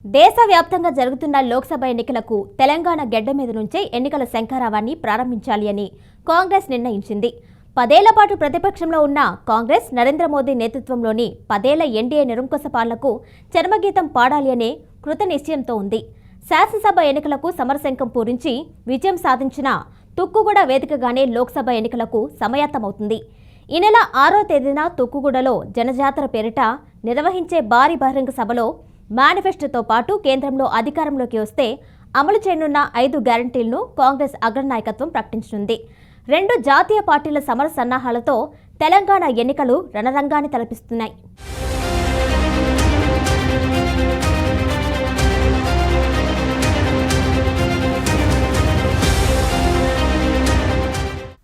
దేశవ్యాప్తంగా జరుగుతున్న లోక్సభ ఎన్నికలకు తెలంగాణ గెడ్డ మీద నుంచే ఎన్నికల శంఖారావాన్ని ప్రారంభించాలి అని కాంగ్రెస్ నిర్ణయించింది. 10 ఏళ్ల పాటు ప్రతిపక్షంలో ఉన్న కాంగ్రెస్ నరేంద్ర మోదీ నేతృత్వంలోని 10 ఏళ్ల ఎన్డీఏ నిరంకుశ పాలనకు చర్మగీతం పాడాలి అనే కృత నిశ్చయంతో ఉంది. శాసనసభ ఎన్నికలకు సమరశంఖం పూరించి విజయం సాధించిన తుక్కుగూడ వేదికగానే లోక్సభ ఎన్నికలకు సమాయత్తమవుతుంది. ఈ నెల 6వ తేదీన తుక్కుగూడలో జనజాతర పేరిట నిర్వహించే భారీ బహిరంగ సభలో మేనిఫెస్టోతో పాటు కేంద్రంలో అధికారంలోకి వస్తే అమలు చేయనున్న 5 గ్యారంటీలను కాంగ్రెస్ అగ్రనాయకత్వం ప్రకటించనుంది. 2 జాతీయ పార్టీల సమర సన్నాహాలతో తెలంగాణ ఎన్నికలు రణరంగాన్ని తలపిస్తున్నాయి.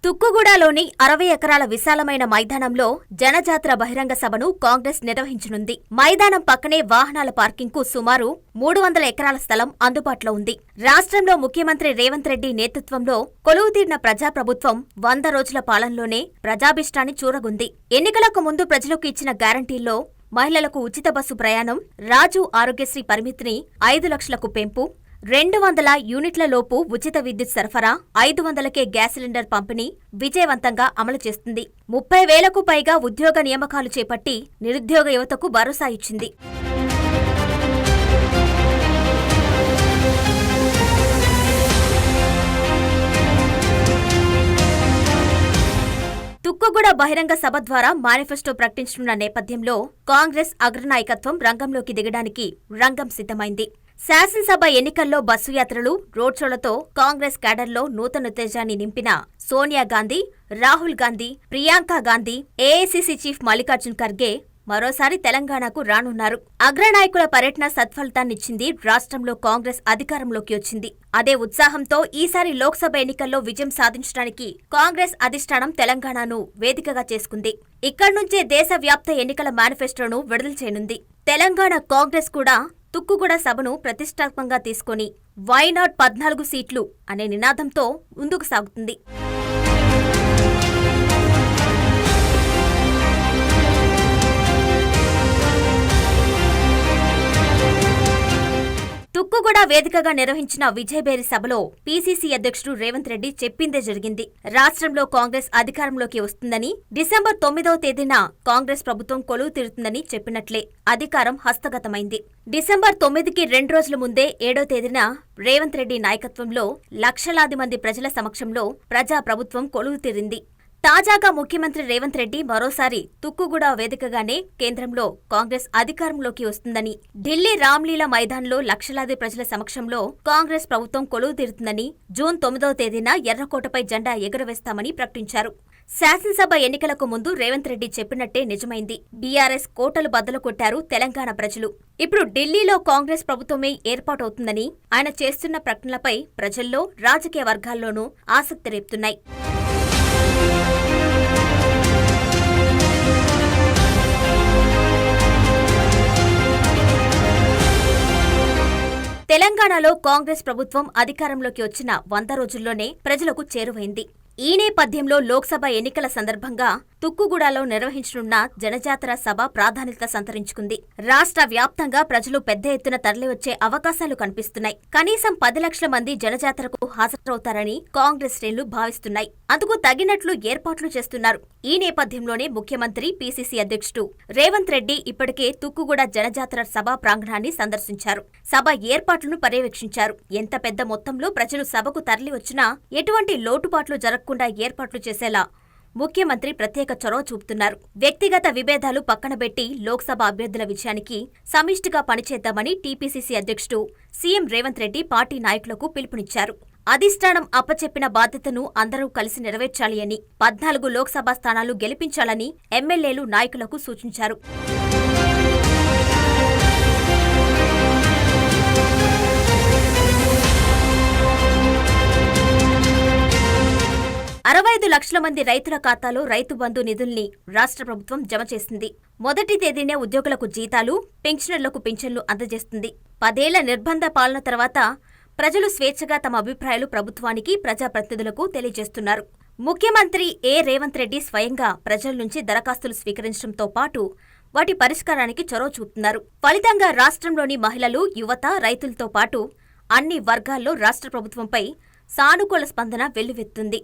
తుక్కుగూడలోని 60 ఎకరాల విశాలమైన మైదానంలో జనజాతర బహిరంగ సభను కాంగ్రెస్ నిర్వహించనుంది. మైదానం పక్కనే వాహనాల పార్కింగ్కు సుమారు 300 ఎకరాల స్థలం అందుబాటులో ఉంది. రాష్ట్రంలో ముఖ్యమంత్రి రేవంత్ రెడ్డి నేతృత్వంలో కొలువుతీరిన ప్రజాప్రభుత్వం 100 రోజుల పాలనలోనే ప్రజాభిష్టాన్ని చూరగుంది. ఎన్నికలకు ముందు ప్రజలకు ఇచ్చిన గ్యారంటీల్లో మహిళలకు ఉచిత బస్సు ప్రయాణం, రాజు ఆరోగ్యశ్రీ పరిమితిని 5 లక్షలకు పెంపు, 200 యూనిట్ల లోపు ఉచిత విద్యుత్ సరఫరా, 500కే గ్యాస్ సిలిండర్ పంపిణీ విజయవంతంగా అమలు చేస్తుంది. 30,000కు పైగా ఉద్యోగ నియామకాలు చేపట్టి నిరుద్యోగ యువతకు భరోసా ఇచ్చింది. తుక్కుగూడ బహిరంగ సభ ద్వారా మేనిఫెస్టో ప్రకటించనున్న నేపథ్యంలో కాంగ్రెస్ అగ్రనాయకత్వం రంగంలోకి దిగడానికి రంగం సిద్ధమైంది. శాసనసభ ఎన్నికల్లో బస్సు యాత్రలు, రోడ్ షోలతో కాంగ్రెస్ క్యాడర్లో నూతన ఉత్తేజాన్ని నింపిన సోనియా గాంధీ, రాహుల్ గాంధీ, ప్రియాంక గాంధీ, ఏఐసీసీ చీఫ్ మల్లికార్జున్ ఖర్గే మరోసారి తెలంగాణకు రానున్నారు. అగ్రనాయకుల పర్యటన సత్ఫలితాన్నిచ్చింది. రాష్ట్రంలో కాంగ్రెస్ అధికారంలోకి వచ్చింది. అదే ఉత్సాహంతో ఈసారి లోక్సభ ఎన్నికల్లో విజయం సాధించడానికి కాంగ్రెస్ అధిష్టానం తెలంగాణను వేదికగా చేసుకుంది. ఇక్కడి నుంచే దేశవ్యాప్త ఎన్నికల మేనిఫెస్టోను విడుదల చేయనుంది. తెలంగాణ కాంగ్రెస్ కూడా తుక్కుగూడ సభను ప్రతిష్టాత్మకంగా తీసుకుని వై నాట్ 14 సీట్లు అనే నినాదంతో ముందుకు సాగుతుంది. తుక్కుగూడ వేదికగా నిర్వహించిన విజయభేరి సభలో పీసీసీ అధ్యక్షుడు రేవంత్ రెడ్డి చెప్పిందే జరిగింది. రాష్ట్రంలో కాంగ్రెస్ అధికారంలోకి వస్తుందని, డిసెంబర్ 9వ తేదీన కాంగ్రెస్ ప్రభుత్వం కొలువు తీరుతుందని చెప్పినట్లే అధికారం హస్తగతమైంది. డిసెంబర్ 9కి 2 రోజుల ముందే 7వ తేదీన రేవంత్ రెడ్డి నాయకత్వంలో లక్షలాది మంది ప్రజల సమక్షంలో ప్రజాప్రభుత్వం కొలువు తీరింది. తాజాగా ముఖ్యమంత్రి రేవంత్ రెడ్డి మరోసారి తుక్కుగూడ వేదికగానే కేంద్రంలో కాంగ్రెస్ అధికారంలోకి వస్తుందని, ఢిల్లీ రామ్లీలా మైదాన్లో లక్షలాది ప్రజల సమక్షంలో కాంగ్రెస్ ప్రభుత్వం కొలువు తీరుతుందని, జూన్ 9వ తేదీన ఎర్రకోటపై జెండా ఎగురవేస్తామని ప్రకటించారు. శాసనసభ ఎన్నికలకు ముందు రేవంత్ రెడ్డి చెప్పినట్టే నిజమైంది. బీఆర్ఎస్ కోటలు బద్దలు కొట్టారు తెలంగాణ ప్రజలు. ఇప్పుడు ఢిల్లీలో కాంగ్రెస్ ప్రభుత్వమే ఏర్పాటవుతుందని ఆయన చేస్తున్న ప్రకటనలపై ప్రజల్లో, రాజకీయ వర్గాల్లోనూ ఆసక్తి రేపుతున్నాయి. తెలంగాణలో కాంగ్రెస్ ప్రభుత్వం అధికారంలోకి వచ్చిన 100 రోజుల్లోనే ప్రజలకు చేరువైంది. ఈ నేపథ్యంలో లోక్సభ ఎన్నికల సందర్భంగా తుక్కుగూడలో నిర్వహించనున్న జనజాతర సభ ప్రాధాన్యత సంతరించుకుంది. రాష్ట్ర వ్యాప్తంగా ప్రజలు పెద్ద ఎత్తున తరలివచ్చే అవకాశాలు కనిపిస్తున్నాయి. కనీసం 10 లక్షల మంది జనజాతరకు హాజరవుతారని కాంగ్రెస్ శ్రేణులు భావిస్తున్నాయి. అందుకు తగినట్లు ఏర్పాట్లు చేస్తున్నారు. ఈ నేపథ్యంలోనే ముఖ్యమంత్రి, పీసీసీ అధ్యక్షుడు రేవంత్ రెడ్డి ఇప్పటికే తుక్కుగూడ జనజాతర సభ ప్రాంగణాన్ని సందర్శించారు. సభ ఏర్పాట్లను పర్యవేక్షించారు. ఎంత పెద్ద మొత్తంలో ప్రజలు సభకు తరలివచ్చినా ఎటువంటి లోటుపాట్లు జరగకుండా ఏర్పాట్లు చేసేలా ముఖ్యమంత్రి ప్రత్యేక చొరవ చూపుతున్నారు. వ్యక్తిగత విభేదాలు పక్కనబెట్టి లోక్సభ అభ్యర్థుల విజయానికి సమిష్టిగా పనిచేద్దామని టీపీసీసీ అధ్యక్షుడు సీఎం రేవంత్ రెడ్డి పార్టీ నాయకులకు పిలుపునిచ్చారు. అధిష్టానం అప్పచెప్పిన బాధ్యతను అందరూ కలిసి నెరవేర్చాలి అని, 14 లోక్సభ స్థానాలు గెలిపించాలని ఎమ్మెల్యేలు, నాయకులకు సూచించారు. $65 లక్షల మంది రైతుల ఖాతాలో రైతు బంధు నిధుల్ని రాష్ట్ర ప్రభుత్వం జమ చేసింది. మొదటి తేదీనే ఉద్యోగులకు జీతాలు, పెన్షనర్లకు పింఛన్లు అందజేస్తుంది. 10 ఏళ్ల నిర్బంధ పాలన తర్వాత ప్రజలు స్వేచ్ఛగా తమ అభిప్రాయాలు ప్రభుత్వానికి, ప్రజాప్రతినిధులకు తెలియజేస్తున్నారు. ముఖ్యమంత్రి రేవంత్ రెడ్డి స్వయంగా ప్రజల నుంచి దరఖాస్తులు స్వీకరించడంతో పాటు వాటి పరిష్కారానికి చొరవ చూపుతున్నారు. ఫలితంగా రాష్ట్రంలోని మహిళలు, యువత, రైతులతో పాటు అన్ని వర్గాల్లో రాష్ట్ర ప్రభుత్వంపై సానుకూల స్పందన వెల్లువెత్తుంది.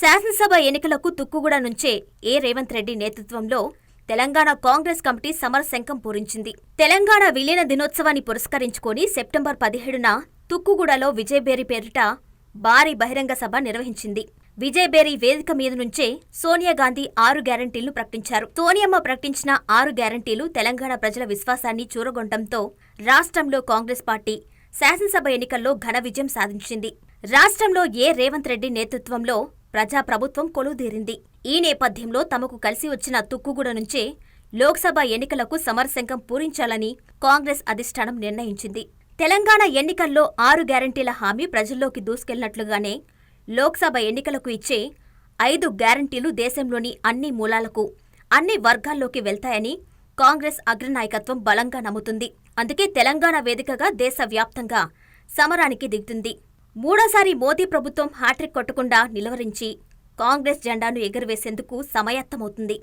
శాసనసభ ఎన్నికలకు తుక్కుగూడ నుంచే రేవంత్ రెడ్డి నేతృత్వంలో తెలంగాణ కాంగ్రెస్ కమిటీ సమరశంఖం పూరించింది. తెలంగాణ విలీన దినోత్సవాన్ని పురస్కరించుకొని సెప్టెంబర్ 17న తుక్కుగూడలో విజయబేరి పేరిట భారీ బహిరంగ సభ నిర్వహించింది. విజయబేరి వేదిక మీద నుంచే సోనియాగాంధీ 6 గ్యారంటీలను ప్రకటించారు. సోనియమ్మ ప్రకటించిన 6 గ్యారంటీలు తెలంగాణ ప్రజల విశ్వాసాన్ని చూరగొనడంతో రాష్ట్రంలో కాంగ్రెస్ పార్టీ శాసనసభ ఎన్నికల్లో ఘన విజయం సాధించింది. రాష్ట్రంలో రేవంత్ రెడ్డి నేతృత్వంలో ప్రజాప్రభుత్వం కొలువుదీరింది. ఈ నేపథ్యంలో తమకు కలిసి వచ్చిన తుక్కుగూడ నుంచే లోక్సభ ఎన్నికలకు సమరశంఖం పూరించాలని కాంగ్రెస్ అధిష్టానం నిర్ణయించింది. తెలంగాణ ఎన్నికల్లో 6 గ్యారంటీల హామీ ప్రజల్లోకి దూసుకెళ్లినట్లుగానే లోక్సభ ఎన్నికలకు ఇచ్చే 5 గ్యారంటీలు దేశంలోని అన్ని మూలాలకు, అన్ని వర్గాల్లోకి వెళ్తాయని కాంగ్రెస్ అగ్రనాయకత్వం బలంగా నమ్ముతుంది. అందుకే తెలంగాణ వేదికగా దేశవ్యాప్తంగా సమరానికి దిగుతుంది. మూడోసారి మోదీ ప్రభుత్వం హ్యాట్రిక్ కొట్టకుండా నిలువరించి కాంగ్రెస్ జెండాను ఎగురవేసేందుకు సమాయత్తమవుతుంది.